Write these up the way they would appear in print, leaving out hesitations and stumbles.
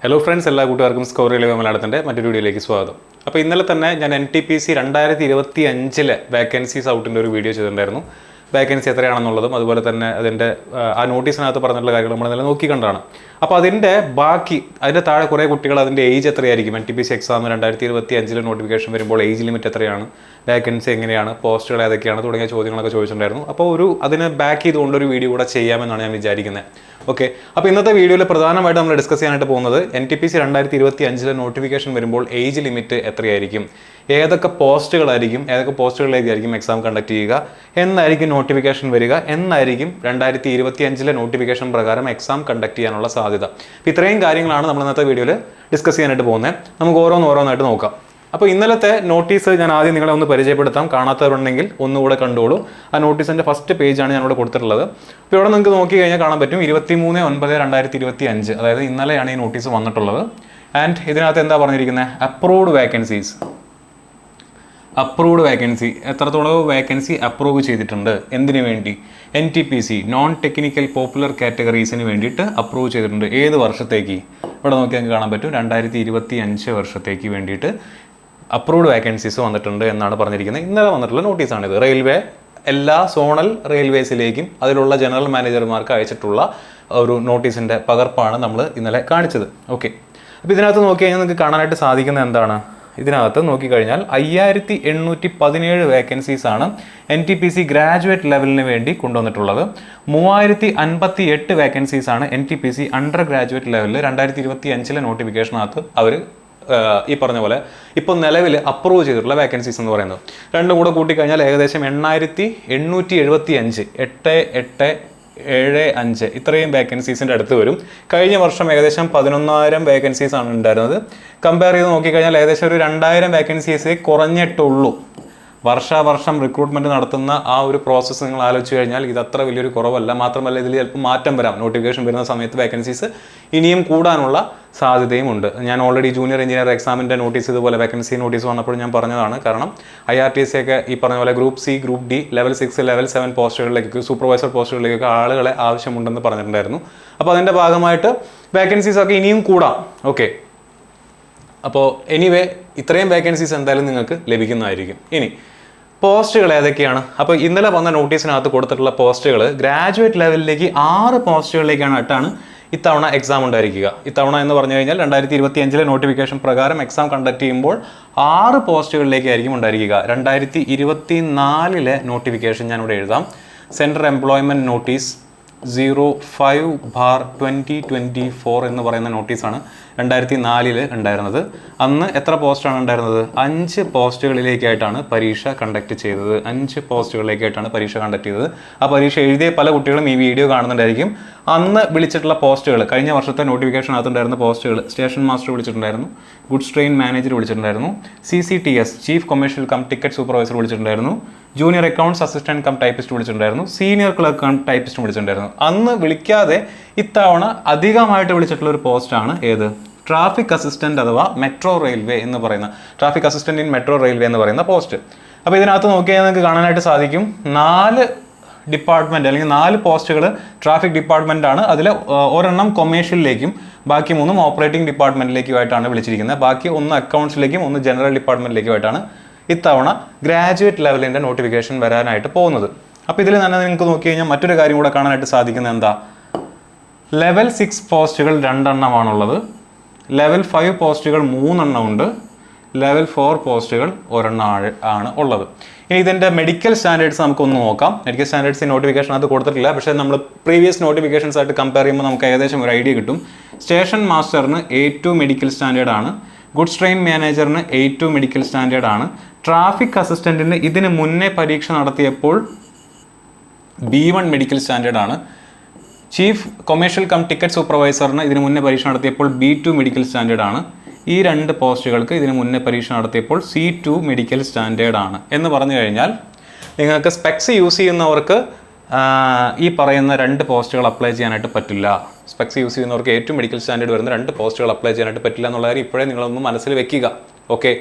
Hello friends, എല്ലാ കൂട്ടുകാർക്കും score railway മലയാളത്തിൻ്റെ മറ്റൊരു വീഡിയോയിലേക്ക് സ്വാഗതം. അപ്പോൾ ഇന്നലെ തന്നെ ഞാൻ NTPC 2025 വാക്കൻസീസ് ഔട്ടിൻ്റെ ഒരു വീഡിയോ ചെയ്തിട്ടുണ്ടായിരുന്നു. വാക്കൻസി എത്രയാണെന്നുള്ളതും അതുപോലെ തന്നെ അതിൻ്റെ ആ നോട്ടീസിനകത്ത് പറഞ്ഞിട്ടുള്ള കാര്യങ്ങൾ നമ്മൾ ഇന്നലെ നോക്കിക്കണ്ടാണ്. അപ്പോൾ അതിൻ്റെ ബാക്കി അതിൻ്റെ താഴെ കുറേ കുട്ടികൾ അതിൻ്റെ ഏജ് എത്രയായിരിക്കും, NTPC എക്സാം 2025 നോട്ടിഫിക്കേഷൻ വരുമ്പോൾ ഏജ് ലിമിറ്റ് എത്രയാണ്, വാക്കൻസി എങ്ങനെയാണ്, പോസ്റ്റുകൾ ഏതൊക്കെയാണ് തുടങ്ങിയ ചോദ്യങ്ങളൊക്കെ ചോദിച്ചിട്ടുണ്ടായിരുന്നു. അപ്പോൾ അതിന് ബാക്ക് ചെയ്തുകൊണ്ടൊരു വീഡിയോ കൂടെ ചെയ്യാമെന്നാണ് ഞാൻ വിചാരിക്കുന്നത്. ഓക്കെ, അപ്പോൾ ഇന്നത്തെ വീഡിയോയിൽ പ്രധാനമായിട്ട് നമ്മൾ ഡിസ്കസ് ചെയ്യാനായിട്ട് പോകുന്നത് NTPC 2025 നോട്ടിഫിക്കേഷൻ വരുമ്പോൾ ഏജ് ലിമിറ്റ് എത്രയായിരിക്കും, ഏതൊക്കെ പോസ്റ്റുകളിലേക്കായിരിക്കും എക്സാം കണ്ടക്ട് ചെയ്യുക, എന്നായിരിക്കും നോട്ടിഫിക്കേഷൻ വരിക, എന്നായിരിക്കും 2025 നോട്ടിഫിക്കേഷൻ പ്രകാരം എക്സാം കണ്ടക്ട് ചെയ്യാനുള്ള സാധ്യത. ഇത്രയും കാര്യങ്ങളാണ് നമ്മൾ ഇന്നത്തെ വീഡിയോയിൽ ഡിസ്കസ് ചെയ്യാനായിട്ട് പോകുന്നത്. നമുക്ക് ഓരോന്നായിട്ട് നോക്കാം. അപ്പോൾ ഇന്നലത്തെ നോട്ടീസ് ഞാൻ ആദ്യം നിങ്ങളെ ഒന്ന് പരിചയപ്പെടുത്താം. കാണാത്തവരുണ്ടെങ്കിൽ ഒന്നുകൂടെ കണ്ടോളൂ. ആ നോട്ടീസിൻ്റെ ഫസ്റ്റ് പേജാണ് ഞാനിവിടെ കൊടുത്തിട്ടുള്ളത്. അപ്പോൾ ഇവിടെ നിങ്ങൾക്ക് നോക്കി കഴിഞ്ഞാൽ കാണാൻ പറ്റും 23/9/2025, അതായത് ഇന്നലെയാണ് ഈ നോട്ടീസ് വന്നിട്ടുള്ളത്. ആൻഡ് ഇതിനകത്ത് എന്താ പറഞ്ഞിരിക്കുന്നത്, അപ്രൂവ്ഡ് വേക്കൻസി എത്രത്തോളം വേക്കൻസി അപ്രൂവ് ചെയ്തിട്ടുണ്ട്, എന്തിനു വേണ്ടി, NTPC നോൺ ടെക്നിക്കൽ പോപ്പുലർ കാറ്റഗറീസിന് വേണ്ടിയിട്ട് അപ്രൂവ് ചെയ്തിട്ടുണ്ട്. ഏത് വർഷത്തേക്ക്, ഇവിടെ നോക്കി നിങ്ങൾക്ക് കാണാൻ പറ്റും 2025 വർഷത്തേക്ക് വേണ്ടിയിട്ട് അപ്രൂവ്ഡ് വേക്കൻസീസ് വന്നിട്ടുണ്ട് എന്നാണ് പറഞ്ഞിരിക്കുന്നത്. ഇന്നലെ വന്നിട്ടുള്ള നോട്ടീസാണിത്. റെയിൽവേ എല്ലാ സോണൽ റെയിൽവേസിലേക്കും അതിലുള്ള ജനറൽ മാനേജർമാർക്ക് അയച്ചിട്ടുള്ള ഒരു നോട്ടീസിൻ്റെ പകർപ്പാണ് നമ്മൾ ഇന്നലെ കാണിച്ചത്. ഓക്കെ, അപ്പോൾ ഇതിനകത്ത് നോക്കി കഴിഞ്ഞാൽ നിങ്ങൾക്ക് കാണാനായിട്ട് സാധിക്കുന്നത് എന്താണ്, ഇതിനകത്ത് നോക്കിക്കഴിഞ്ഞാൽ 5817 വേക്കൻസീസാണ് NTPC ഗ്രാജുവേറ്റ് ലെവലിന് വേണ്ടി കൊണ്ടുവന്നിട്ടുള്ളത്. 3058 വേക്കൻസീസാണ് NTPC അണ്ടർ ഗ്രാജുവേറ്റ് ലെവലിൽ 2025 നോട്ടിഫിക്കേഷനകത്ത് അവർ ഈ പറഞ്ഞ പോലെ ഇപ്പോൾ നിലവിൽ അപ്രൂവ് ചെയ്തിട്ടുള്ള വേക്കൻസീസ് എന്ന് പറയുന്നത്. രണ്ടും കൂടെ കൂട്ടിക്കഴിഞ്ഞാൽ ഏകദേശം 8875 ഇത്രയും വേക്കൻസീസിൻ്റെ അടുത്ത് വരും. കഴിഞ്ഞ വർഷം ഏകദേശം 11,000 വേക്കൻസീസ് ആണ് ഉണ്ടായിരുന്നത്. കമ്പയർ ചെയ്ത് നോക്കിക്കഴിഞ്ഞാൽ ഏകദേശം ഒരു 2,000 വേക്കൻസീസ് കുറഞ്ഞിട്ടുള്ളൂ. വർഷാവർഷം റിക്രൂട്ട്മെൻറ്റ് നടത്തുന്ന ആ ഒരു പ്രോസസ്സ് നിങ്ങൾ ആലോചിച്ച് കഴിഞ്ഞാൽ ഇത് അത്ര വലിയൊരു കുറവല്ല. മാത്രമല്ല ഇതിൽ ചിലപ്പോൾ മാറ്റം വരാം. നോട്ടിഫിക്കേഷൻ വരുന്ന സമയത്ത് വേക്കൻസീസ് ഇനിയും കൂടാനുള്ള സാധ്യതയും ഉണ്ട്. ഞാൻ ഓൾറെഡി ജൂനിയർ എഞ്ചിനീയർ എക്സാമിൻ്റെ നോട്ടീസ് ഇതുപോലെ വേക്കൻസി നോട്ടീസ് വന്നപ്പോൾ ഞാൻ പറഞ്ഞതാണ്. കാരണം IRTC ഒക്കെ ഈ പറഞ്ഞ പോലെ group C, group D, level 6, level 7 പോസ്റ്റുകളിലേക്ക്, സൂപ്പർവൈസർ പോസ്റ്റുകളിലേക്കൊക്കെ ആളുകളെ ആവശ്യമുണ്ടെന്ന് പറഞ്ഞിട്ടുണ്ടായിരുന്നു. അപ്പോൾ അതിൻ്റെ ഭാഗമായിട്ട് വേക്കൻസീസ് ഒക്കെ ഇനിയും കൂടാം. ഓക്കെ, അപ്പോൾ എനിവേ ഇത്രയും വേക്കൻസീസ് എന്തായാലും നിങ്ങൾക്ക് ലഭിക്കുന്നതായിരിക്കും. ഇനി പോസ്റ്റുകൾ ഏതൊക്കെയാണ്, അപ്പോൾ ഇന്നലെ വന്ന നോട്ടീസിനകത്ത് കൊടുത്തിട്ടുള്ള പോസ്റ്റുകൾ ഗ്രാജുവേറ്റ് ലെവലിലേക്ക് 6 പോസ്റ്റുകളിലേക്കാണ് ഇത്തവണ എക്സാം ഉണ്ടായിരിക്കുക. ഇത്തവണ എന്ന് പറഞ്ഞു കഴിഞ്ഞാൽ 2025 നോട്ടിഫിക്കേഷൻ പ്രകാരം എക്സാം കണ്ടക്ട് ചെയ്യുമ്പോൾ 6 പോസ്റ്റുകളിലേക്കായിരിക്കും ഉണ്ടായിരിക്കുക. 2024 നോട്ടിഫിക്കേഷൻ ഞാനിവിടെ എഴുതാം. സെൻട്രൽ എംപ്ലോയ്മെൻറ്റ് നോട്ടീസ് 05/2024 എന്ന് പറയുന്ന നോട്ടീസാണ് 2004 ഉണ്ടായിരുന്നത്. അന്ന് എത്ര പോസ്റ്റാണ് ഉണ്ടായിരുന്നത്, 5 പോസ്റ്റുകളിലേക്കായിട്ടാണ് പരീക്ഷ കണ്ടക്ട് ചെയ്തത്. 5 പോസ്റ്റുകളിലേക്കായിട്ടാണ് പരീക്ഷ കണ്ടക്ട് ചെയ്തത്. ആ പരീക്ഷ എഴുതിയ പല കുട്ടികളും ഈ വീഡിയോ കാണുന്നുണ്ടായിരിക്കും. അന്ന് വിളിച്ചിട്ടുള്ള പോസ്റ്റുകൾ, കഴിഞ്ഞ വർഷത്തെ നോട്ടിഫിക്കേഷനകത്തുണ്ടായിരുന്ന പോസ്റ്റുകൾ, സ്റ്റേഷൻ മാസ്റ്റർ വിളിച്ചിട്ടുണ്ടായിരുന്നു, ഗുഡ്സ് ട്രെയിൻ മാനേജർ വിളിച്ചിട്ടുണ്ടായിരുന്നു, CCTS chief commercial cum ticket supervisor വിളിച്ചിട്ടുണ്ടായിരുന്നു, junior accounts assistant cum typist വിളിച്ചിട്ടുണ്ടായിരുന്നു, സീനിയർ ക്ലർക്ക് കം ടൈപ്പിസ്റ്റ് വിളിച്ചിട്ടുണ്ടായിരുന്നു. അന്ന് വിളിക്കാതെ ഇത്തവണ അധികമായിട്ട് വിളിച്ചിട്ടുള്ള ഒരു പോസ്റ്റാണ് ഏത്, ട്രാഫിക് അസിസ്റ്റന്റ് അഥവാ മെട്രോ റെയിൽവേ എന്ന് പറയുന്ന, traffic assistant in metro railway എന്ന് പറയുന്ന പോസ്റ്റ്. അപ്പോൾ ഇതിനകത്ത് നോക്കിയാൽ നിങ്ങൾക്ക് കാണാനായിട്ട് സാധിക്കും 4 ഡിപ്പാർട്ട്മെൻറ്റ് അല്ലെങ്കിൽ 4 പോസ്റ്റുകൾ ട്രാഫിക് ഡിപ്പാർട്ട്മെൻ്റ് ആണ്. അതിൽ ഒരെണ്ണം കൊമേഴ്ഷ്യലിലേക്കും ബാക്കി 3 ഓപ്പറേറ്റിംഗ് ഡിപ്പാർട്ട്മെൻറ്റിലേക്കുമായിട്ടാണ് വിളിച്ചിരിക്കുന്നത്. ബാക്കി 1 അക്കൗണ്ട്സിലേക്കും 1 ജനറൽ ഡിപ്പാർട്ട്മെൻറ്റിലേക്കുമായിട്ടാണ് ഇത്തവണ ഗ്രാജുവേറ്റ് ലെവലിൻ്റെ നോട്ടിഫിക്കേഷൻ വരാനായിട്ട് പോകുന്നത്. അപ്പോൾ ഇതിൽ തന്നെ നിങ്ങൾക്ക് നോക്കി കഴിഞ്ഞാൽ മറ്റൊരു കാര്യം കൂടെ കാണാനായിട്ട് സാധിക്കുന്നത് എന്താ, ലെവൽ 6 പോസ്റ്റുകൾ 2 എണ്ണമാണുള്ളത്, ലെവൽ 5 പോസ്റ്റുകൾ 3 എണ്ണം ഉണ്ട്, ലെവൽ 4 പോസ്റ്റുകൾ 1 എണ്ണം ആണ് ഉള്ളത്. ഇനി ഇതിൻ്റെ മെഡിക്കൽ സ്റ്റാൻഡേർഡ്സ് നമുക്കൊന്ന് നോക്കാം. മെഡിക്കൽ സ്റ്റാൻഡേർഡ്സ് നോട്ടിഫിക്കേഷൻ അത് കൊടുത്തിട്ടില്ല, പക്ഷേ നമ്മൾ പ്രീവിയസ് നോട്ടിഫിക്കേഷൻസ് ആയിട്ട് കമ്പയർ ചെയ്യുമ്പോൾ നമുക്ക് ഏകദേശം ഒരു ഐഡിയ കിട്ടും. സ്റ്റേഷൻ മാസ്റ്ററിന് A2 മെഡിക്കൽ സ്റ്റാൻഡേർഡ് ആണ്, ഗുഡ്സ് ട്രെയിൻ മാനേജറിന് A2 മെഡിക്കൽ സ്റ്റാൻഡേർഡ് ആണ്, ട്രാഫിക് അസിസ്റ്റൻറ്റിന് ഇതിന് മുന്നേ പരീക്ഷ നടത്തിയപ്പോൾ B1 മെഡിക്കൽ സ്റ്റാൻഡേർഡ് ആണ്, ചീഫ് കൊമേഴ്ഷ്യൽ കം ടിക്കറ്റ് സൂപ്പർവൈസറിന് ഇതിന് മുന്നേ പരീക്ഷ നടത്തിയപ്പോൾ B2 മെഡിക്കൽ സ്റ്റാൻഡേർഡ് ആണ്. ഈ 2 പോസ്റ്റുകൾക്ക് ഇതിന് മുന്നേ പരീക്ഷ നടത്തിയപ്പോൾ C2 മെഡിക്കൽ സ്റ്റാൻഡേർഡ് ആണ്. എന്ന് പറഞ്ഞു കഴിഞ്ഞാൽ നിങ്ങൾക്ക് സ്പെക്സ് യൂസ് ചെയ്യുന്നവർക്ക് ഈ പറയുന്ന 2 പോസ്റ്റുകൾ അപ്ലൈ ചെയ്യാനായിട്ട് പറ്റില്ല. സ്പെക്സ് യൂസ് ചെയ്യുന്നവർക്ക് A2 മെഡിക്കൽ സ്റ്റാൻഡേർഡ് വരുന്ന 2 പോസ്റ്റുകൾ അപ്ലൈ ചെയ്യാനായിട്ട് പറ്റില്ല എന്നുള്ള കാര്യം ഇപ്പോഴേ നിങ്ങളൊന്ന് മനസ്സിൽ വെക്കുക. ഓക്കെ,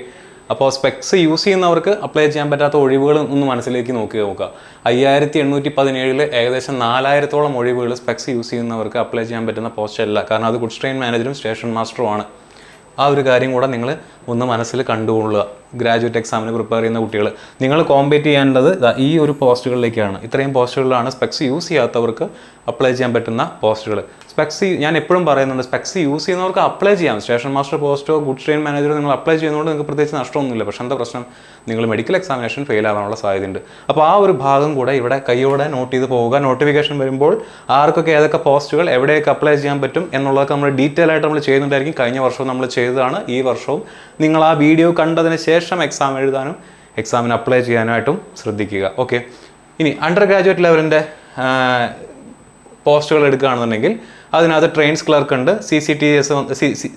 അപ്പോൾ സ്പെക്സ് യൂസ് ചെയ്യുന്നവർക്ക് അപ്ലൈ ചെയ്യാൻ പറ്റാത്ത ഒഴിവുകൾ ഒന്ന് മനസ്സിലേക്ക് നോക്കുക. 5817 ഏകദേശം 4000-ഓളം ഒഴിവുകൾ സ്പെക്സ് യൂസ് ചെയ്യുന്നവർക്ക് അപ്ലൈ ചെയ്യാൻ പറ്റുന്ന പോസ്റ്റ് അല്ല. കാരണം അത് ഗുഡ്സ് ട്രെയിൻ മാനേജറും സ്റ്റേഷൻ മാസ്റ്ററും ആണ്. ആ ഒരു കാര്യം കൂടെ നിങ്ങൾ ഒന്ന് മനസ്സിൽ കണ്ടുകൊള്ളുക. ഗ്രാജുവേറ്റ് എക്സാമിന് പ്രിപ്പയർ ചെയ്യുന്ന കുട്ടികൾ, നിങ്ങൾ കോമ്പീറ്റ് ചെയ്യാനുള്ളത് ഈ ഒരു പോസ്റ്റുകളിലേക്കാണ്. ഇത്രയും പോസ്റ്റുകളിലാണ് സ്പെക്സ് യൂസ് ചെയ്യാത്തവർക്ക് അപ്ലൈ ചെയ്യാൻ പറ്റുന്ന പോസ്റ്റുകൾ. സ്പെക്സ് ഞാൻ എപ്പോഴും പറയുന്നുണ്ട്, സ്പെക്സ് യൂസ് ചെയ്യുന്നവർക്ക് അപ്ലൈ ചെയ്യാം. സ്റ്റേഷൻ മാസ്റ്റർ പോസ്റ്റോ ഗുഡ്സ് ട്രെയിൻ മാനേജറോ നിങ്ങൾ അപ്ലൈ ചെയ്യുന്നതുകൊണ്ട് നിങ്ങൾക്ക് പ്രത്യേകിച്ച് നഷ്ടമൊന്നുമില്ല. പക്ഷേ എന്താ പ്രശ്നം, നിങ്ങൾ മെഡിക്കൽ എക്സാമിനേഷൻ ഫെയിൽ ആവാനുള്ള സാധ്യതയുണ്ട്. അപ്പോൾ ആ ഒരു ഭാഗം കൂടെ ഇവിടെ കൈയോടെ നോട്ട് ചെയ്ത് പോവുക. നോട്ടിഫിക്കേഷൻ വരുമ്പോൾ ആർക്കൊക്കെ ഏതൊക്കെ പോസ്റ്റുകൾ എവിടെയൊക്കെ അപ്ലൈ ചെയ്യാൻ പറ്റും എന്നുള്ളതൊക്കെ നമ്മൾ ഡീറ്റെയിൽ ആയിട്ട് നമ്മൾ ചെയ്യുന്നുണ്ടായിരിക്കും. കഴിഞ്ഞ വർഷവും നമ്മൾ ചെയ്തതാണ്. ഈ വർഷവും നിങ്ങൾ ആ വീഡിയോ കണ്ടതിന് ശേഷം എക്സാം എഴുതാനും എക്സാമിന് അപ്ലൈ ചെയ്യാനായിട്ടും ശ്രദ്ധിക്കുക. ഓക്കെ, ഇനി അണ്ടർ ഗ്രാജുവേറ്റ് ലെവലിൻ്റെ പോസ്റ്റുകൾ എടുക്കുകയാണെന്നുണ്ടെങ്കിൽ അതിനകത്ത് ട്രെയിൻസ് ക്ലർക്ക് ഉണ്ട്,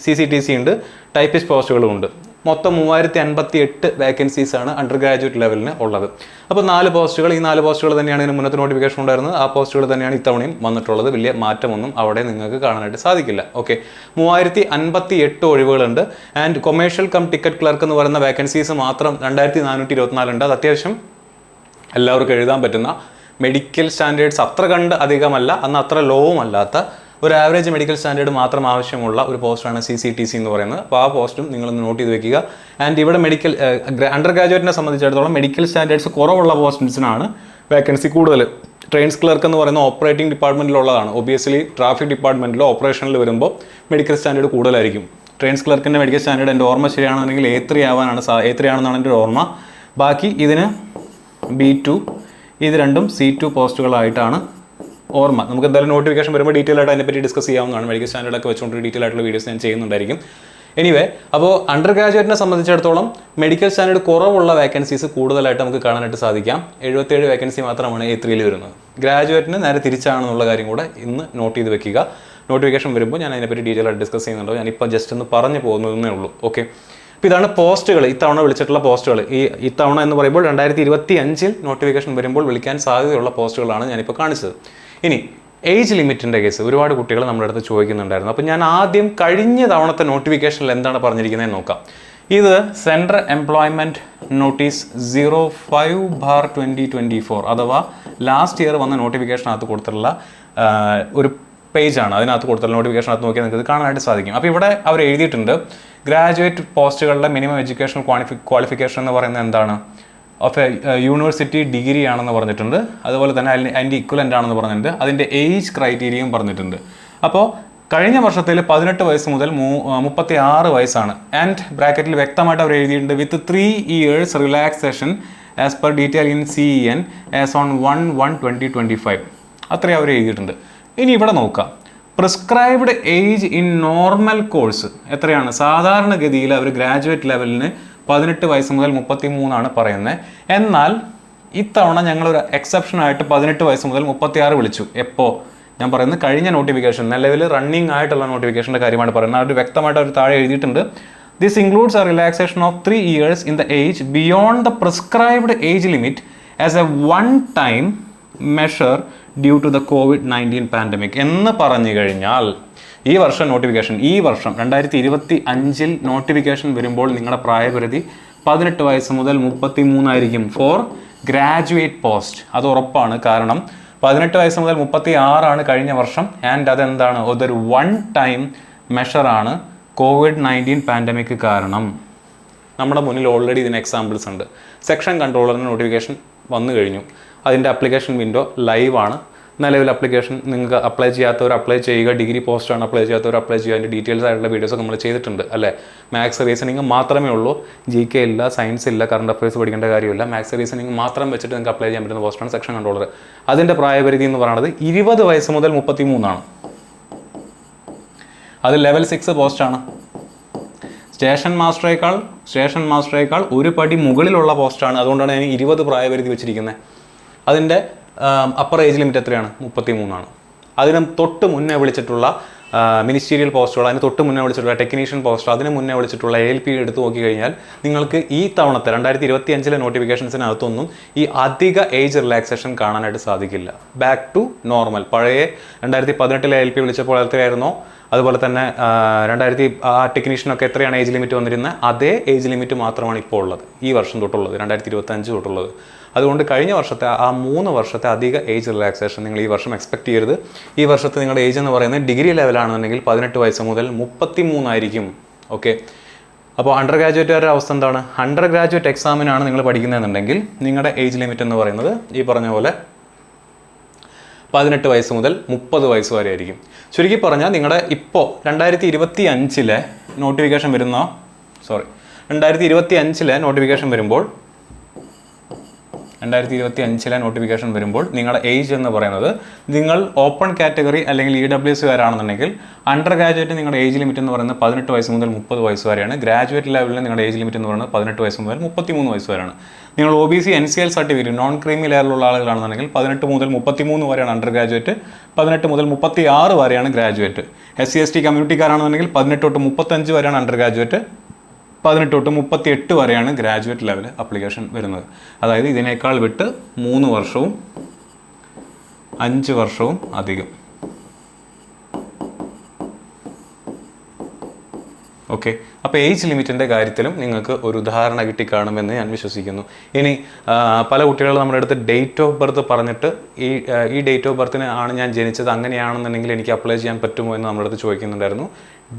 CCTC ഉണ്ട്, ടൈപ്പിസ്റ്റ് പോസ്റ്റുകളും ഉണ്ട്. മൊത്തം 3058 വേക്കൻസീസാണ് അണ്ടർ ഗ്രാജുവേറ്റ് ലെവലിന് ഉള്ളത്. അപ്പോൾ 4 പോസ്റ്റുകൾ, ഈ 4 പോസ്റ്റുകൾ തന്നെയാണ് ഇതിന് മുന്നത്തെ നോട്ടിഫിക്കേഷൻ ഉണ്ടായിരുന്നത്. ആ പോസ്റ്റുകൾ തന്നെയാണ് ഇത്തവണയും വന്നിട്ടുള്ളത്. വലിയ മാറ്റമൊന്നും അവിടെ നിങ്ങൾക്ക് കാണാനായിട്ട് സാധിക്കില്ല. ഓക്കെ, 3058 ഒഴിവുകളുണ്ട്. And commercial cum ticket clerk എന്ന് പറയുന്ന വേക്കൻസീസ് മാത്രം 2424 ഉണ്ട്. അത് അത്യാവശ്യം എല്ലാവർക്കും എഴുതാൻ പറ്റുന്ന, മെഡിക്കൽ സ്റ്റാൻഡേർഡ്സ് അത്ര കണ്ട് അധികമല്ല, അന്ന് അത്ര ലോവും അല്ലാത്ത ഒരു ആവറേജ് മെഡിക്കൽ സ്റ്റാൻഡേർഡ് മാത്രം ആവശ്യമുള്ള ഒരു പോസ്റ്റാണ് CCTC എന്ന് പറയുന്നത്. അപ്പോൾ ആ പോസ്റ്റും നിങ്ങളൊന്ന് നോട്ട് ചെയ്ത് വെക്കുക. ആൻഡ് ഇവിടെ അണ്ടർ ഗ്രാജുവേറ്റിനെ സംബന്ധിച്ചിടത്തോളം മെഡിക്കൽ സ്റ്റാൻഡേർഡ്സ് കുറവുള്ള പോസ്റ്റിനാണ് വേക്കൻസി കൂടുതൽ. ട്രെയിൻസ് ക്ലർക്ക് എന്ന് പറയുന്ന ഓപ്പറേറ്റിംഗ് ഡിപ്പാർട്ട്മെൻറ്റിലുള്ളതാണ്. ഒബിയസ്ലി ട്രാഫിക് ഡിപ്പാർട്ട്മെൻറ്റിലോ ഓപ്പറേഷനിൽ വരുമ്പോൾ മെഡിക്കൽ സ്റ്റാൻഡേർഡ് കൂടുതലായിരിക്കും. ട്രെയിൻസ് ക്ലർക്കിൻ്റെ മെഡിക്കൽ സ്റ്റാൻഡേർഡ് എൻ്റെ ഓർമ്മ ശരിയാണെന്നുണ്ടെങ്കിൽ A3 ആണെന്നാണ് എൻ്റെ ഓർമ്മ. ബാക്കി ഇതിന് B2, ഇത് രണ്ടും C2 പോസ്റ്റുകളായിട്ടാണ് ഓർമ്മ. നമുക്ക് എന്തായാലും നോട്ടിഫിക്കേഷൻ വരുമ്പോൾ ഡീറ്റെയിൽ ആയിട്ട് അതിനെപ്പറ്റി ഡിസ്കസ് ചെയ്യാവുന്നതാണ്. മെഡിക്കൽ സ്റ്റാൻഡേർഡൊക്കെ വെച്ചുകൊണ്ട് ഡീറ്റെയിൽ ആയിട്ടുള്ള വീഡിയോസ് ഞാൻ ചെയ്യുന്നുണ്ടായിരിക്കും. എനിവേ, അപ്പോൾ അണ്ടർ ഗ്രാജുവേറ്റിനെ സംബന്ധിച്ചിടത്തോളം മെഡിക്കൽ സ്റ്റാൻഡേർഡ് കുറവുള്ള വേക്കൻസീസ് കൂടുതലായിട്ട് നമുക്ക് കാണാനായിട്ട് സാധിക്കാം. 77 വേക്കൻസി മാത്രമാണ് A3 വരുന്നത്. ഗ്രാജുവേറ്റിന് നേരെ തിരിച്ചാണെന്നുള്ള കാര്യം കൂടെ ഇന്ന് നോട്ട് ചെയ്ത് വെക്കുക. നോട്ടിഫിക്കേഷൻ വരുമ്പോൾ ഞാൻ അതിനെപ്പറ്റി ഡീറ്റെയിൽ ആയിട്ട് ഡിസ്കസ് ചെയ്യുന്നുണ്ടോ, ഞാനിപ്പോൾ ജസ്റ്റ് ഒന്ന് പറഞ്ഞു പോകുന്നതേ ഉള്ളൂ. ഓക്കെ, അപ്പോൾ ഇതാണ് പോസ്റ്റുകൾ, ഇത്തവണ വിളിച്ചിട്ടുള്ള പോസ്റ്റുകൾ. ഇത്തവണ എന്ന് പറയുമ്പോൾ 2025 നോട്ടിഫിക്കേഷൻ വരുമ്പോൾ വിളിക്കാൻ സാധ്യതയുള്ള പോസ്റ്റുകളാണ് ഞാനിപ്പോൾ കാണിച്ചത്. ഇനി ഏജ് ലിമിറ്റിൻ്റെ കേസ് ഒരുപാട് കുട്ടികൾ നമ്മുടെ അടുത്ത് ചോദിക്കുന്നുണ്ടായിരുന്നു. അപ്പോൾ ഞാൻ ആദ്യം കഴിഞ്ഞ തവണത്തെ നോട്ടിഫിക്കേഷനിൽ എന്താണ് പറഞ്ഞിരിക്കുന്നതെന്ന് നോക്കാം. ഇത് സെൻട്രൽ എംപ്ലോയ്മെൻറ്റ് നോട്ടീസ് 05/2024 അഥവാ ലാസ്റ്റ് ഇയർ വന്ന നോട്ടിഫിക്കേഷനകത്ത് കൊടുത്തിട്ടുള്ള ഒരു പേജാണ്. അതിനകത്ത് കൊടുത്തിട്ടുള്ള നോട്ടിഫിക്കേഷനകത്ത് നോക്കിയാൽ നിങ്ങൾക്ക് കാണാനായിട്ട് സാധിക്കും. അപ്പോൾ ഇവിടെ അവർ എഴുതിയിട്ടുണ്ട്, ഗ്രാജുവേറ്റ് പോസ്റ്റുകളുടെ മിനിമം എഡ്യൂക്കേഷണൽ ക്വാളിഫിക്കേഷൻ എന്ന് പറയുന്നത് എന്താണ്, ഓഫ് എ യൂണിവേഴ്സിറ്റി ഡിഗ്രി ആണെന്ന് പറഞ്ഞിട്ടുണ്ട്. അതുപോലെ തന്നെ അതിൻ്റെ ഇക്വലൻ്റ് ആണെന്ന് പറഞ്ഞിട്ടുണ്ട്. അതിൻ്റെ ഏജ് ക്രൈറ്റീരിയയും പറഞ്ഞിട്ടുണ്ട്. അപ്പോൾ കഴിഞ്ഞ വർഷത്തിൽ 18 വയസ്സ് മുതൽ 36 വയസ്സാണ്. ആൻഡ് ബ്രാക്കറ്റിൽ വ്യക്തമായിട്ട് അവർ എഴുതിയിട്ടുണ്ട്, വിത്ത് 3 years relaxation as per detail in CEN as on 1/1/2025. അത്രയും അവർ എഴുതിയിട്ടുണ്ട്. ഇനി ഇവിടെ നോക്കാം, prescribed age in normal course എത്രയാണ്? സാധാരണഗതിയിൽ അവർ ഗ്രാജുവേറ്റ് ലെവലിന് 18 വയസ്സ് മുതൽ 33 പറയുന്നത്. എന്നാൽ ഇത്തവണ ഞങ്ങളൊരു എക്സെപ്ഷനായിട്ട് 18 വയസ്സ് മുതൽ 36 വിളിച്ചു. എപ്പോൾ? ഞാൻ പറയുന്നത് കഴിഞ്ഞ നോട്ടിഫിക്കേഷൻ, നിലവിൽ റണ്ണിങ് ആയിട്ടുള്ള നോട്ടിഫിക്കേഷൻ്റെ കാര്യമാണ് പറയുന്നത്. അവർ വ്യക്തമായിട്ട് അവർ താഴെ എഴുതിയിട്ടുണ്ട്, this includes a relaxation of 3 years in the age beyond the prescribed age limit as a one time measure due to the COVID-19 pandemic എന്ന് പറഞ്ഞു കഴിഞ്ഞാൽ ഈ വർഷം നോട്ടിഫിക്കേഷൻ, ഈ വർഷം 2025 നോട്ടിഫിക്കേഷൻ വരുമ്പോൾ നിങ്ങളുടെ പ്രായപരിധി 18 വയസ്സ് മുതൽ 33 ആയിരിക്കും ഫോർ ഗ്രാജുവേറ്റ് പോസ്റ്റ്. അത് ഉറപ്പാണ്. കാരണം 18 വയസ്സ് മുതൽ 36 കഴിഞ്ഞ വർഷം. ആൻഡ് അതെന്താണ്, അതൊരു വൺ ടൈം മെഷറാണ്. COVID-19 പാൻഡമിക് കാരണം നമ്മുടെ മുന്നിൽ ഓൾറെഡി ഇതിന് എക്സാമ്പിൾസ് ഉണ്ട്. സെക്ഷൻ കൺട്രോളറിന് നോട്ടിഫിക്കേഷൻ വന്നു കഴിഞ്ഞു. അതിൻ്റെ അപ്ലിക്കേഷൻ വിൻഡോ ലൈവാണ്. നിലവിൽ അപ്ലിക്കേഷൻ നിങ്ങൾക്ക് അപ്ലൈ ചെയ്യാത്തവർ അപ്ലൈ ചെയ്യുക, ഡിഗ്രി പോസ്റ്റാണ് അപ്ലൈ ചെയ്യാത്തവർ അപ്ലൈ ചെയ്യുക. അതിൻ്റെ ഡീറ്റെയിൽസ് ആയിട്ടുള്ള വീഡിയോസ് നമ്മൾ ചെയ്തിട്ടുണ്ട് അല്ലേ. മാത്സ് റീസണിങ് മാത്രമേ ഉള്ളൂ, GK ഇല്ല, സയൻസ് ഇല്ല, കറണ്ട് അഫയേഴ്സ് പഠിക്കേണ്ട കാര്യമില്ല. മാത്സ് റീസണിങ് മാത്രം വെച്ചിട്ട് നിങ്ങൾക്ക് അപ്ലൈ ചെയ്യാൻ പറ്റുന്ന പോസ്റ്റാണ് സെക്ഷൻ കൺട്രോളർ. അതിൻ്റെ പ്രായപരിധി എന്ന് പറയുന്നത് 20 വയസ്സ് മുതൽ 33. അത് ലെവൽ 6 പോസ്റ്റാണ്. സ്റ്റേഷൻ മാസ്റ്ററേക്കാൾ ഒരു പടി മുകളിലുള്ള പോസ്റ്റാണ്. അതുകൊണ്ടാണ് ഞാൻ 20 പ്രായപരിധി വെച്ചിരിക്കുന്നത്. അതിൻ്റെ അപ്പർ ഏജ് ലിമിറ്റ് എത്രയാണ്? 33. അതിന് തൊട്ട് മുന്നേ വിളിച്ചിട്ടുള്ള മിനിസ്റ്റീരിയൽ പോസ്റ്റുകൾ, അതിന് തൊട്ട് മുന്നേ വിളിച്ചിട്ടുള്ള ടെക്നീഷ്യൻ പോസ്റ്റ്, അതിന് മുന്നേ വിളിച്ചിട്ടുള്ള ALP എടുത്ത് നോക്കി കഴിഞ്ഞാൽ നിങ്ങൾക്ക് ഈ തവണത്തെ 2025 നോട്ടിഫിക്കേഷൻസിനകത്തൊന്നും ഈ അധിക ഏജ് റിലാക്സേഷൻ കാണാനായിട്ട് സാധിക്കില്ല. Back to normal. പഴയ 2018 ALP വിളിച്ചപ്പോൾ എത്രയായിരുന്നോ അതുപോലെ തന്നെ ടെക്നീഷ്യനൊക്കെ എത്രയാണ് ഏജ് ലിമിറ്റ് വന്നിരുന്നത്, അതേ ഏജ് ലിമിറ്റ് മാത്രമാണ് ഇപ്പോൾ ഉള്ളത്, ഈ വർഷം തൊട്ടുള്ളത്, 2025 തൊട്ടുള്ളത്. അതുകൊണ്ട് കഴിഞ്ഞ വർഷത്തെ ആ 3 വർഷത്തെ അധിക ഏജ് റിലാക്സേഷൻ നിങ്ങൾ ഈ വർഷം എക്സ്പെക്ട് ചെയ്യരുത്. ഈ വർഷത്തെ നിങ്ങളുടെ ഏജ് എന്ന് പറയുന്നത് ഡിഗ്രി ലെവലാണെന്നുണ്ടെങ്കിൽ 18 വയസ്സ് മുതൽ 33 ആയിരിക്കും. ഓക്കെ, അപ്പോൾ അണ്ടർ ഗ്രാജുവേറ്റുകാരുടെ അവസ്ഥ എന്താണ്? അണ്ടർ ഗ്രാജുവേറ്റ് എക്സാമിനാണ് നിങ്ങൾ പഠിക്കുന്നതെന്നുണ്ടെങ്കിൽ നിങ്ങളുടെ ഏജ് ലിമിറ്റ് എന്ന് പറയുന്നത് ഈ പറഞ്ഞ പോലെ 18 വയസ്സ് മുതൽ 30 വയസ്സ് വരെ ആയിരിക്കും. ചുരുക്കി പറഞ്ഞാൽ നിങ്ങളുടെ ഇപ്പോൾ 2025 നോട്ടിഫിക്കേഷൻ വരുന്ന 2025 നോട്ടിഫിക്കേഷൻ വരുമ്പോൾ 2025 നോട്ടിഫിക്കേഷൻ വരുമ്പോൾ നിങ്ങളുടെ ഏജ് എന്ന് പറയുന്നത്, നിങ്ങൾ ഓപ്പൺ കാറ്റഗറി അല്ലെങ്കിൽ EWSകാരാണെന്നുണ്ടെങ്കിൽ അണ്ടർ ഗ്രാജുവേറ്റ് നിങ്ങളുടെ ഏജ് ലിമിറ്റ് എന്ന് പറയുന്നത് 18 വയസ്സ് മുതൽ 30 വയസ്സ് വരെയാണ്. ഗ്രാജുവേറ്റ് ലെവലിൽ നിങ്ങളുടെ ഏജ് ലിമിറ്റ് എന്ന് പറയുന്നത് 18 വയസ്സ് മുതൽ 33 വയസ്സ് വരെയാണ്. നിങ്ങൾ OBC NCL certificate non creamy ലെയറിലുള്ള ആളുകളാണെന്നുണ്ടെങ്കിൽ 18 മുതൽ 33 വരെയാണ് അണ്ടർ ഗ്രാജുവേറ്റ്, 18 മുതൽ 36 വരെയാണ് ഗ്രാജുവേറ്റ്. SC ST കമ്മ്യൂണിറ്റിക്കാരാണെന്നുണ്ടെങ്കിൽ 18 തൊട്ട് 35 വരെയാണ് അണ്ടർ ഗ്രാജുവേറ്റ്, 18 തൊട്ട് 38 വരെയാണ് ഗ്രാജുവേറ്റ് ലെവൽ അപ്ലിക്കേഷൻ വരുന്നത്. അതായത് ഇതിനേക്കാൾ വിട്ട് 3 വർഷവും 5 വർഷവും അധികം. ഓക്കെ, അപ്പോൾ ഏജ് ലിമിറ്റിൻ്റെ കാര്യത്തിലും നിങ്ങൾക്ക് ഒരു ഉദാഹരണ കിട്ടിക്കാണുമെന്ന് ഞാൻ വിശ്വസിക്കുന്നു. ഇനി പല കുട്ടികളും നമ്മുടെ അടുത്ത് ഡേറ്റ് ഓഫ് ബർത്ത് പറഞ്ഞിട്ട് ഈ ഡേറ്റ് ഓഫ് ബർത്തിന് ആണ് ഞാൻ ജനിച്ചത്, അങ്ങനെയാണെന്നുണ്ടെങ്കിൽ എനിക്ക് അപ്ലൈ ചെയ്യാൻ പറ്റുമോ എന്ന് നമ്മുടെ അടുത്ത് ചോദിക്കുന്നുണ്ടായിരുന്നു.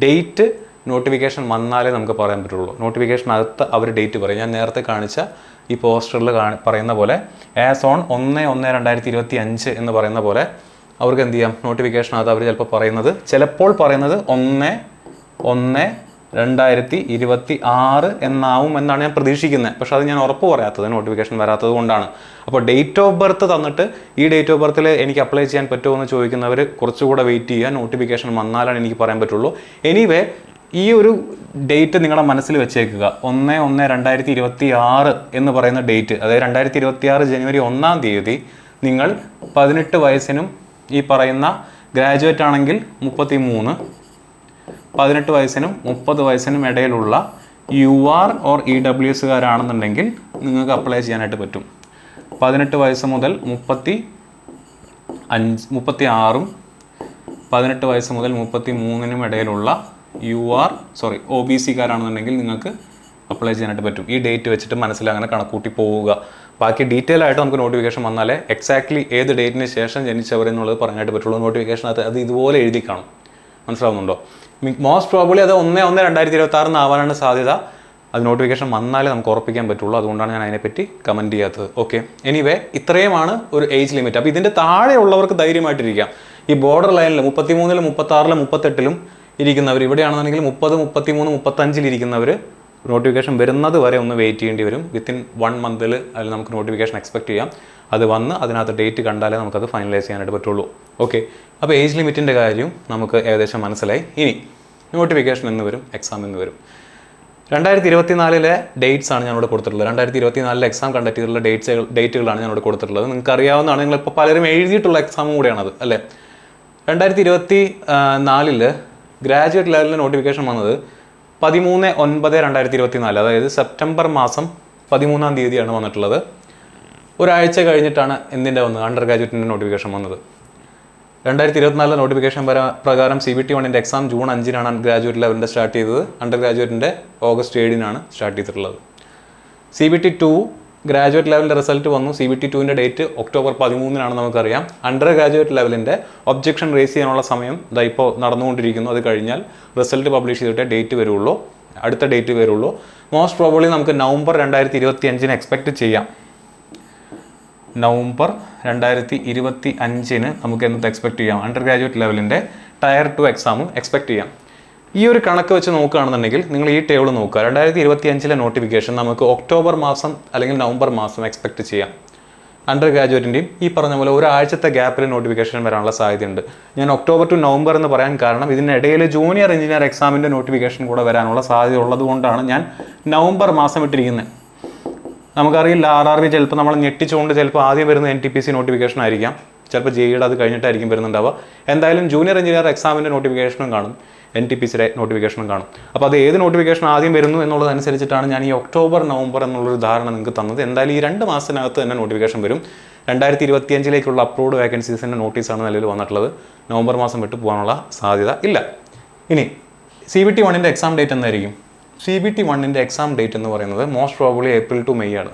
ഡേറ്റ് നോട്ടിഫിക്കേഷൻ വന്നാലേ നമുക്ക് പറയാൻ പറ്റുള്ളൂ. നോട്ടിഫിക്കേഷനകത്ത് അവർ ഡേറ്റ് പറയും. ഞാൻ നേരത്തെ കാണിച്ച ഈ പോസ്റ്ററിൽ പറയുന്ന പോലെ ആസ് ഓൺ 1/1/2025 എന്ന് പറയുന്ന പോലെ അവർക്ക് എന്ത് ചെയ്യാം, നോട്ടിഫിക്കേഷനകത്ത് അവർ ചിലപ്പോൾ പറയുന്നത് 1/1/2026 എന്നാവും എന്നാണ് ഞാൻ പ്രതീക്ഷിക്കുന്നത്. പക്ഷെ അത് ഞാൻ ഉറപ്പ് പറയാത്തത് നോട്ടിഫിക്കേഷൻ വരാത്തത് കൊണ്ടാണ്. അപ്പോൾ ഡേറ്റ് ഓഫ് ബർത്ത് തന്നിട്ട് ഈ ഡേറ്റ് ഓഫ് ബർത്തിൽ എനിക്ക് അപ്ലൈ ചെയ്യാൻ പറ്റുമോ എന്ന് ചോദിക്കുന്നവർ കുറച്ചുകൂടെ വെയിറ്റ് ചെയ്യുക. നോട്ടിഫിക്കേഷൻ വന്നാലാണ് എനിക്ക് പറയാൻ പറ്റുള്ളൂ. എനിവേ ഈ ഒരു ഡേറ്റ് നിങ്ങളുടെ മനസ്സിൽ വെച്ചേക്കുക. 1/1/2026 എന്ന് പറയുന്ന ഡേറ്റ്, അതായത് 2026 ജനുവരി 1-ാം തീയതി നിങ്ങൾ 18 വയസ്സിനും ഈ പറയുന്ന ഗ്രാജുവേറ്റ് ആണെങ്കിൽ 33, 18 വയസ്സിനും 30 വയസ്സിനും ഇടയിലുള്ള UR ഓർ EWSകാരാണെന്നുണ്ടെങ്കിൽ നിങ്ങൾക്ക് അപ്ലൈ ചെയ്യാനായിട്ട് പറ്റും. 18 വയസ്സ് മുതൽ 36-ഉം 18 വയസ്സ് മുതൽ 33-നും ഇടയിലുള്ള OBCക്കാരാണെന്നുണ്ടെങ്കിൽ നിങ്ങൾക്ക് അപ്ലൈ ചെയ്യാനായിട്ട് പറ്റും. ഈ ഡേറ്റ് വെച്ചിട്ട് മനസ്സിലങ്ങനെ കണക്കൂട്ടി പോവുക. ബാക്കി ഡീറ്റെയിൽ ആയിട്ട് നമുക്ക് നോട്ടിഫിക്കേഷൻ വന്നാലേ എക്സാക്ട്ലി ഏത് ഡേറ്റിന് ശേഷം ജനിച്ചവരെന്നുള്ളത് പറയാനായിട്ട് പറ്റുള്ളൂ. നോട്ടിഫിക്കേഷനകത്ത് അത് ഇതുപോലെ എഴുതി കാണും. മനസ്സിലാവുന്നുണ്ടോ? മോസ്റ്റ് പ്രോബബ്ലി അത് 1/1/2026 ആവാനാണ് സാധ്യത. അത് നോട്ടിഫിക്കേഷൻ വന്നാലേ നമുക്ക് ഉറപ്പിക്കാൻ പറ്റുള്ളൂ. അതുകൊണ്ടാണ് ഞാൻ അതിനെപ്പറ്റി കമൻറ്റ് ചെയ്യാത്തത്. ഓക്കെ, എനിവേ ഇത്രയുമാണ് ഒരു ഏജ് ലിമിറ്റ്. അപ്പോൾ ഇതിൻ്റെ താഴെയുള്ളവർക്ക് ധൈര്യമായിട്ടിരിക്കാം. ഈ ബോർഡർ ലൈനിൽ 33-ലും 36-ലും 38-ലും ഇരിക്കുന്നവർ, ഇവിടെയാണെന്നുണ്ടെങ്കിൽ 30, 33, 35-ൽ ഇരിക്കുന്നവർ നോട്ടിഫിക്കേഷൻ വരുന്നത് വരെ ഒന്ന് വെയിറ്റ് ചെയ്യേണ്ടി വരും. വിത്തിൻ 1 മന്തിൽ അതിൽ നമുക്ക് നോട്ടിഫിക്കേഷൻ എക്സ്പെക്ട് ചെയ്യാം. അത് വന്ന് അതിനകത്ത് ഡേറ്റ് കണ്ടാലേ നമുക്കത് ഫൈനലൈസ് ചെയ്യാനായിട്ട് പറ്റുള്ളൂ. ഓക്കെ, അപ്പോൾ ഏജ് ലിമിറ്റിൻ്റെ കാര്യം നമുക്ക് ഏകദേശം മനസ്സിലായി. ഇനി നോട്ടിഫിക്കേഷൻ എന്ന് വരും, എക്സാം എന്ന് വരും. 2024 ഡേറ്റ്സ് ആണ് ഞാനിവിടെ കൊടുത്തിട്ടുള്ളത്. 2024 എക്സാം കണ്ടക്ട് ചെയ്തിട്ടുള്ള ഡേറ്റുകളാണ് ഞാനിവിടെ കൊടുത്തിട്ടുള്ളത്. നിങ്ങൾക്ക് അറിയാവുന്നതാണ്, നിങ്ങളിപ്പോൾ പലരും എഴുതിയിട്ടുള്ള എക്സാമും കൂടെയാണത് അല്ലേ. 2024 ഗ്രാജുവേറ്റ് ലെവലിൽ നോട്ടിഫിക്കേഷൻ വന്നത് 13/9/2024, അതായത് സെപ്റ്റംബർ മാസം 13-ാം തീയതിയാണ് വന്നിട്ടുള്ളത്. ഒരാഴ്ച കഴിഞ്ഞിട്ടാണ് എന്തിൻ്റെ വന്നത്, അണ്ടർ ഗ്രാജുവേറ്റിൻ്റെ നോട്ടിഫിക്കേഷൻ വന്നത്. 2024 നോട്ടിഫിക്കേഷൻ പ്രകാരം CBT 1-ൻ്റെ എക്സാം ജൂൺ 5-നാണ് ഗ്രാജുവേറ്റ് ലെവലിൻ്റെ സ്റ്റാർട്ട് ചെയ്തത്. അണ്ടർ ഗ്രാജുവേറ്റിൻ്റെ ഓഗസ്റ്റ് 7-നാണ് സ്റ്റാർട്ട് ചെയ്തിട്ടുള്ളത്. CBT 2 ഗ്രാജുവേറ്റ് ലെവലിൻ്റെ റിസൾട്ട് വന്നു. CBT 2-ൻ്റെ ഡേറ്റ് ഒക്ടോബർ 13-നാണ് നമുക്കറിയാം. അണ്ടർ ഗ്രാജുവേറ്റ് ലെവലിൻ്റെ ഒബ്ജക്ഷൻ റേസ് ചെയ്യാനുള്ള സമയം ഇപ്പോൾ നടന്നുകൊണ്ടിരിക്കുന്നു. അത് കഴിഞ്ഞാൽ റിസൾട്ട് പബ്ലിഷ് ചെയ്തിട്ടേ ഡേറ്റ് വരുള്ളൂ, അടുത്ത ഡേറ്റ് വരുള്ളൂ. മോസ്റ്റ് പ്രോബബ്ലി നമുക്ക് നവംബർ 2025 എക്സ്പെക്റ്റ് ചെയ്യാം. നവംബർ 2025 നമുക്ക് എന്ത് എക്സ്പെക്ട് ചെയ്യാം, അണ്ടർ ഗ്രാജുവേറ്റ് ലെവലിൻ്റെ ടയർ 2 എക്സാമും എക്സ്പെക്ട് ചെയ്യാം. ഈ ഒരു കണക്ക് വെച്ച് നോക്കുകയാണെന്നുണ്ടെങ്കിൽ നിങ്ങൾ ഈ ടേബിൾ നോക്കുക. 2025 നോട്ടിഫിക്കേഷൻ നമുക്ക് ഒക്ടോബർ മാസം അല്ലെങ്കിൽ നവംബർ മാസം എക്സ്പെക്ട് ചെയ്യാം. അണ്ടർ ഗ്രാജുവേറ്റിൻ്റെയും ഈ പറഞ്ഞ പോലെ ഒരാഴ്ചത്തെ ഗ്യാപ്പിൽ നോട്ടിഫിക്കേഷൻ വരാനുള്ള സാധ്യതയുണ്ട്. ഞാൻ ഒക്ടോബർ ടു നവംബർ എന്ന് പറയാൻ കാരണം ഇതിനിടയിൽ ജൂനിയർ എഞ്ചിനീയർ എക്സാമിൻ്റെ നോട്ടിഫിക്കേഷൻ കൂടെ വരാനുള്ള സാധ്യത ഉള്ളതുകൊണ്ടാണ് ഞാൻ നവംബർ മാസം ഇട്ടിരിക്കുന്നത്. നമുക്കറിയില്ല, RRB ചിലപ്പോൾ നമ്മൾ ഞെട്ടിച്ചുകൊണ്ട് ചിലപ്പോൾ ആദ്യം വരുന്ന NTPC നോട്ടിഫിക്കേഷൻ ആയിരിക്കാം, ചിലപ്പോൾ JEEയുടെ അത് കഴിഞ്ഞിട്ടായിരിക്കും വരുന്നുണ്ടാവുക. എന്തായാലും ജൂനിയർ എഞ്ചിനീയർ എക്സാമിൻ്റെ നോട്ടിഫിക്കേഷനും കാണും, NTPCയുടെ നോട്ടിഫിക്കേഷനും കാണും. അപ്പോൾ അത് ഏത് നോട്ടിഫിക്കേഷൻ ആദ്യം വരുന്നു എന്നുള്ളതനുസരിച്ചിട്ടാണ് ഞാൻ ഈ ഒക്ടോബർ നവംബർ എന്നുള്ളൊരു ധാരണ നിങ്ങൾക്ക് തന്നത്. എന്തായാലും ഈ 2 മാസത്തിനകത്ത് തന്നെ നോട്ടിഫിക്കേഷൻ വരും. 2025 അപ്രൂവ്ഡ് വേക്കൻസീസിൻ്റെ നോട്ടീസാണ് നിലവിൽ വന്നിട്ടുള്ളത്. നവംബർ മാസം വിട്ട് പോകാനുള്ള സാധ്യത ഇല്ല. ഇനി CBT 1-ൻ്റെ എക്സാം ഡേറ്റ് എന്തായിരിക്കും? CBT 1-ൻ്റെ എക്സാം ഡേറ്റ് എന്ന് പറയുന്നത് most probably April to May ആണ്.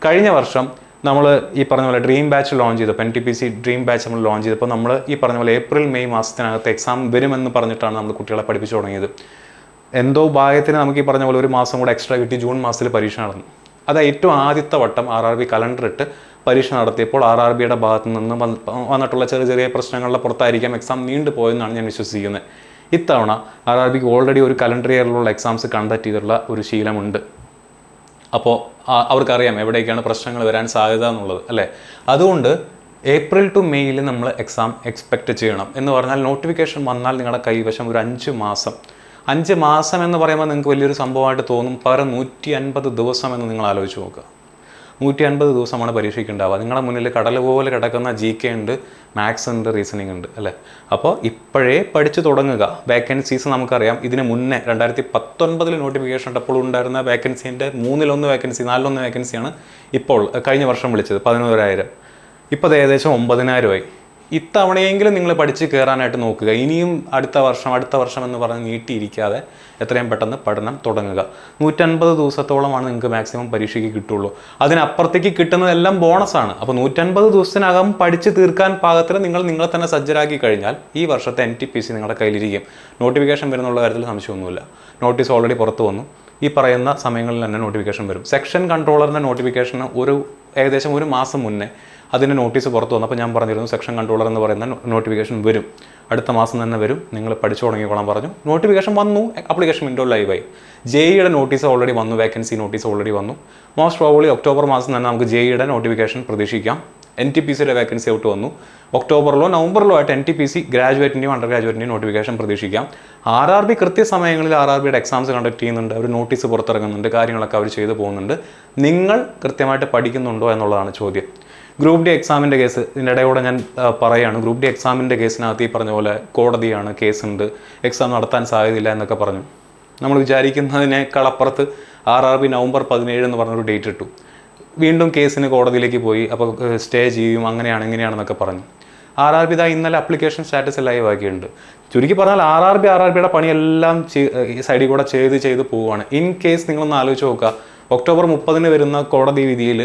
കഴിഞ്ഞ വർഷം നമ്മൾ ഈ പറഞ്ഞ പോലെ ഡ്രീം ബാച്ച് ലോഞ്ച് ചെയ്തപ്പോൾ NTPC ഡ്രീം ബാച്ച് നമ്മൾ ലോഞ്ച് ചെയ്തപ്പോൾ നമ്മൾ ഈ പറഞ്ഞ പോലെ April May മാസത്തിനകത്ത് എക്സാം വരുമെന്ന് പറഞ്ഞിട്ടാണ് നമ്മൾ കുട്ടികളെ പഠിപ്പിച്ചു തുടങ്ങിയത്. എന്തോ ഭാഗ്യത്തിന് നമുക്ക് ഈ പറഞ്ഞ പോലെ ഒരു മാസം കൂടെ എക്സ്ട്രാ കിട്ടി. ജൂൺ മാസത്തിൽ പരീക്ഷ നടന്നു. അത് ഏറ്റവും ആദ്യത്തെ വട്ടം RRB കലണ്ടർ ഇട്ട് പരീക്ഷ നടത്തിയപ്പോൾ RRBയുടെ ഭാഗത്തു നിന്ന് വന്നിട്ടുള്ള ചെറിയ പ്രശ്നങ്ങളുടെ പുറത്തായിരിക്കാം എക്സാം നീണ്ടു പോയെന്നാണ് ഞാൻ വിശ്വസിക്കുന്നത്. ഇത്തവണ RRBക്ക് ഓൾറെഡി ഒരു കലണ്ടർ ഇയറിലുള്ള എക്സാംസ് കണ്ടക്ട് ചെയ്തിട്ടുള്ള ഒരു ശീലമുണ്ട്. അപ്പോൾ അവർക്കറിയാം എവിടേക്കാണ് പ്രശ്നങ്ങൾ വരാൻ സാധ്യത എന്നുള്ളത്, അല്ലേ? അതുകൊണ്ട് April to May നമ്മൾ എക്സാം എക്സ്പെക്റ്റ് ചെയ്യണം. എന്ന് പറഞ്ഞാൽ നോട്ടിഫിക്കേഷൻ വന്നാൽ നിങ്ങളുടെ കൈവശം ഒരു 5 മാസം. 5 മാസം എന്ന് പറയുമ്പോൾ നിങ്ങൾക്ക് വലിയൊരു സംഭവമായിട്ട് തോന്നും. പകരം 150 ദിവസം എന്ന് നിങ്ങൾ ആലോചിച്ച് നോക്കുക. 150 ദിവസമാണ് പരീക്ഷയ്ക്ക് ഉണ്ടാവുക. നിങ്ങളുടെ മുന്നിൽ കടൽ പോലെ കിടക്കുന്ന GK ഉണ്ട്, മാത്സ് ഉണ്ട്, റീസണിങ് ഉണ്ട്, അല്ലേ? അപ്പോൾ ഇപ്പോഴേ പഠിച്ചു തുടങ്ങുക. വേക്കൻസീസ് നമുക്കറിയാം. ഇതിന് മുന്നേ 2019 നോട്ടിഫിക്കേഷൻ ഉണ്ടപ്പോൾ ഉണ്ടായിരുന്ന വേക്കൻസീൻ്റെ 3-1 വേക്കൻസി, 4-1 വേക്കൻസിയാണ് ഇപ്പോൾ കഴിഞ്ഞ വർഷം വിളിച്ചത് 11,000. ഇപ്പോൾ അത് ഏകദേശം 9,000 ആയി. ഇത്തവണയെങ്കിലും നിങ്ങൾ പഠിച്ച് കയറാനായിട്ട് നോക്കുക. ഇനിയും അടുത്ത വർഷം എന്ന് പറഞ്ഞ് നീട്ടിയിരിക്കാതെ എത്രയും പെട്ടെന്ന് പഠനം തുടങ്ങുക. 150 ദിവസത്തോളമാണ് നിങ്ങൾക്ക് മാക്സിമം പരീക്ഷയ്ക്ക് കിട്ടുള്ളൂ. അതിനപ്പുറത്തേക്ക് കിട്ടുന്നതെല്ലാം ബോണസാണ്. അപ്പോൾ 150 ദിവസത്തിനകം പഠിച്ച് തീർക്കാൻ പാകത്തിൽ നിങ്ങളെ തന്നെ സജ്ജരാക്കി കഴിഞ്ഞാൽ ഈ വർഷത്തെ NTPC നിങ്ങളുടെ കയ്യിലിരിക്കും. നോട്ടിഫിക്കേഷൻ വരുന്നുള്ള കാര്യത്തിൽ സംശയമൊന്നുമില്ല. നോട്ടീസ് ഓൾറെഡി പുറത്തു വന്നു. ഈ പറയുന്ന സമയങ്ങളിൽ തന്നെ നോട്ടിഫിക്കേഷൻ വരും. സെക്ഷൻ കൺട്രോളറിൻ്റെ നോട്ടിഫിക്കേഷൻ ഏകദേശം ഒരു മാസം മുന്നേ അതിൻ്റെ നോട്ടീസ് പുറത്തു വന്നപ്പോൾ ഞാൻ പറഞ്ഞിരുന്നു സെക്ഷൻ കൺട്രോളർ എന്ന് പറയുന്ന നോട്ടിഫിക്കേഷൻ വരും, അടുത്ത മാസം തന്നെ വരും, നിങ്ങൾ പഠിച്ചു തുടങ്ങിക്കോളാൻ പറഞ്ഞു. നോട്ടിഫിക്കേഷൻ വന്നു, ആപ്ലിക്കേഷൻ വിൻഡോ ലൈവായി. JEയുടെ നോട്ടീസ് ഓൾറെഡി വന്നു, വേക്കൻസി നോട്ടീസ് ഓൾറെഡി വന്നു. മോസ്റ്റ് പ്രോബബ്ലി ഒക്ടോബർ മാസം തന്നെ നമുക്ക് JEയുടെ നോട്ടിഫിക്കേഷൻ പ്രതീക്ഷിക്കാം. NTPCയുടെ വേക്കൻസി ഔട്ട് വന്നു. ഒക്ടോബറിലോ നവംബറിലോ ആയിട്ട് NTPC ഗ്രാജുവേറ്റിൻ്റെയും അണ്ടർ ഗ്രാജുവേറ്റിൻ്റെയും നോട്ടിഫിക്കേഷൻ പ്രതീക്ഷിക്കാം. RRB കൃത്യസമയങ്ങളിൽ RRBയുടെ എക്സാംസ് കണ്ടക്ട് ചെയ്യുന്നുണ്ട്, അവർ നോട്ടീസ് പുറത്തിറങ്ങുന്നുണ്ട്, കാര്യങ്ങളൊക്കെ അവർ ചെയ്തു പോകുന്നുണ്ട്. നിങ്ങൾ കൃത്യമായിട്ട് പഠിക്കുന്നുണ്ടോ എന്നുള്ളതാണ് ചോദ്യം. ഗ്രൂപ്പ് ഡി എക്സാമിൻ്റെ കേസ് ഇതിൻ്റെ ഇടയോടെ ഞാൻ പറയുകയാണ്. ഗ്രൂപ്പ് ഡി എക്സാമിൻ്റെ കേസിനകത്ത് ഈ പറഞ്ഞ പോലെ കോടതിയാണ്, കേസുണ്ട്, എക്സാം നടത്താൻ സാധ്യതയില്ല എന്നൊക്കെ പറഞ്ഞു. നമ്മൾ വിചാരിക്കുന്നതിനേക്കാൾ അപ്പുറത്ത് RRB നവംബർ 17 എന്ന് പറഞ്ഞൊരു ഡേറ്റ് ഇട്ടു. വീണ്ടും കേസിന് കോടതിയിലേക്ക് പോയി. അപ്പോൾ സ്റ്റേ ചെയ്യും, അങ്ങനെയാണ് ഇങ്ങനെയാണെന്നൊക്കെ പറഞ്ഞു. RRB ഇന്നലെ അപ്ലിക്കേഷൻ സ്റ്റാറ്റസ് ലൈവ് ആക്കിയിട്ടുണ്ട്. ചുരുക്കി പറഞ്ഞാൽ RRBയുടെ പണിയെല്ലാം സൈഡിൽ കൂടെ ചെയ്ത് പോവുകയാണ്. ഇൻ കേസ് നിങ്ങളൊന്ന് ആലോചിച്ച് നോക്കുക, ഒക്ടോബർ 30 വരുന്ന കോടതി വിധിയിൽ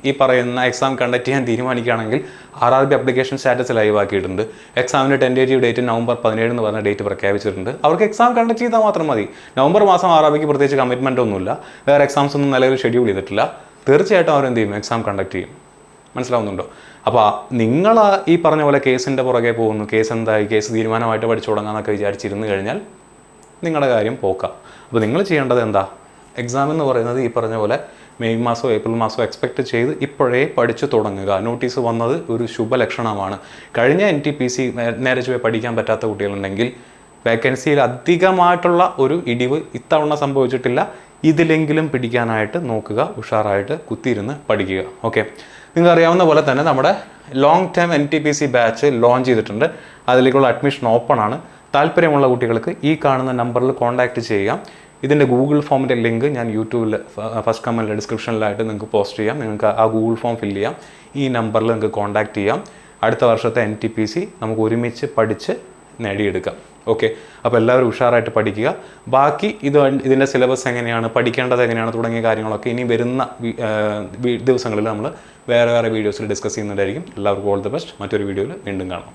ഈ പറയുന്ന എക്സാം കണ്ടക്ട് ചെയ്യാൻ തീരുമാനിക്കുകയാണെങ്കിൽ RRB അപ്ലിക്കേഷൻ സ്റ്റാറ്റസ് ലൈവ് ആക്കിയിട്ടുണ്ട്. എക്സാമിൻ്റെ ടെൻറ്റേറ്റീവ് ഡേറ്റ് നവംബർ 17 എന്ന് പറഞ്ഞ ഡേറ്റ് പ്രഖ്യാപിച്ചിട്ടുണ്ട്. അവർക്ക് എക്സാം കണ്ടക്ട് ചെയ്താൽ മാത്രം മതി. നവംബർ മാസം RRBക്ക് പ്രത്യേകിച്ച് കമ്മിറ്റ്മെൻ്റ് ഒന്നുമില്ല, വേറെ എക്സാംസ് ഒന്നും നിലവിൽ ഷെഡ്യൂൾ ചെയ്തിട്ടില്ല. തീർച്ചയായിട്ടും അവരെന്ത് ചെയ്യും, എക്സാം കണ്ടക്ട് ചെയ്യും. മനസ്സിലാവുന്നുണ്ടോ? അപ്പോൾ നിങ്ങൾ ഈ പറഞ്ഞ പോലെ കേസിൻ്റെ പുറകെ പോകുന്നു, കേസ് എന്തായി, കേസ് തീരുമാനമായിട്ട് പഠിച്ചു തുടങ്ങാമെന്നൊക്കെ വിചാരിച്ചിരുന്നു കഴിഞ്ഞാൽ നിങ്ങളുടെ കാര്യം പോക്കാം. അപ്പോൾ നിങ്ങൾ ചെയ്യേണ്ടത് എന്താ, എക്സാം എന്ന് പറയുന്നത് ഈ പറഞ്ഞ പോലെ മെയ് മാസമോ ഏപ്രിൽ മാസമോ എക്സ്പെക്റ്റ് ചെയ്ത് ഇപ്പോഴേ പഠിച്ചു തുടങ്ങുക. നോട്ടീസ് വന്നത് ഒരു ശുഭലക്ഷണമാണ്. കഴിഞ്ഞ NTPC നേരെ ചൊവ്വേ പഠിക്കാൻ പറ്റാത്ത കുട്ടികളുണ്ടെങ്കിൽ വേക്കൻസിയിൽ അധികമായിട്ടുള്ള ഒരു ഇടിവ് ഇത്തവണ സംഭവിച്ചിട്ടില്ല. ഇതിലെങ്കിലും പിടിക്കാനായിട്ട് നോക്കുക, ഉഷാറായിട്ട് കുത്തിയിരുന്ന് പഠിക്കുക. ഓക്കെ, നിങ്ങൾക്ക് അറിയാവുന്ന പോലെ തന്നെ നമ്മുടെ long term NTPC batch launch ചെയ്തിട്ടുണ്ട്. അതിലേക്കുള്ള അഡ്മിഷൻ ഓപ്പൺ ആണ്. താല്പര്യമുള്ള കുട്ടികൾക്ക് ഈ കാണുന്ന നമ്പറിൽ കോൺടാക്റ്റ് ചെയ്യാം. ഇതിൻ്റെ ഗൂഗിൾ ഫോമിൻ്റെ ലിങ്ക് ഞാൻ യൂട്യൂബിൽ ഫസ്റ്റ് കമൻറ്റിൽ ഡിസ്ക്രിപ്ഷനിലായിട്ട് നിങ്ങൾക്ക് പോസ്റ്റ് ചെയ്യാം. നിങ്ങൾക്ക് ആ ഗൂഗിൾ ഫോം ഫില്ല് ചെയ്യാം. ഈ നമ്പറിൽ നിങ്ങൾക്ക് കോൺടാക്റ്റ് ചെയ്യാം. അടുത്ത വർഷത്തെ NTPC നമുക്ക് ഒരുമിച്ച് പഠിച്ച് നേടിയെടുക്കാം. ഓക്കെ, അപ്പോൾ എല്ലാവരും ഉഷാറായിട്ട് പഠിക്കുക. ബാക്കി ഇതിൻ്റെ സിലബസ് എങ്ങനെയാണ്, പഠിക്കേണ്ടത് എങ്ങനെയാണ് തുടങ്ങിയ കാര്യങ്ങളൊക്കെ ഇനി വരുന്ന ദിവസങ്ങളിൽ നമ്മൾ വേറെ വീഡിയോസിൽ ഡിസ്കസ് ചെയ്യുന്നതായിരിക്കും. എല്ലാവർക്കും ഓൾ ദി ബെസ്റ്റ്. മറ്റൊരു വീഡിയോയിൽ വീണ്ടും കാണാം.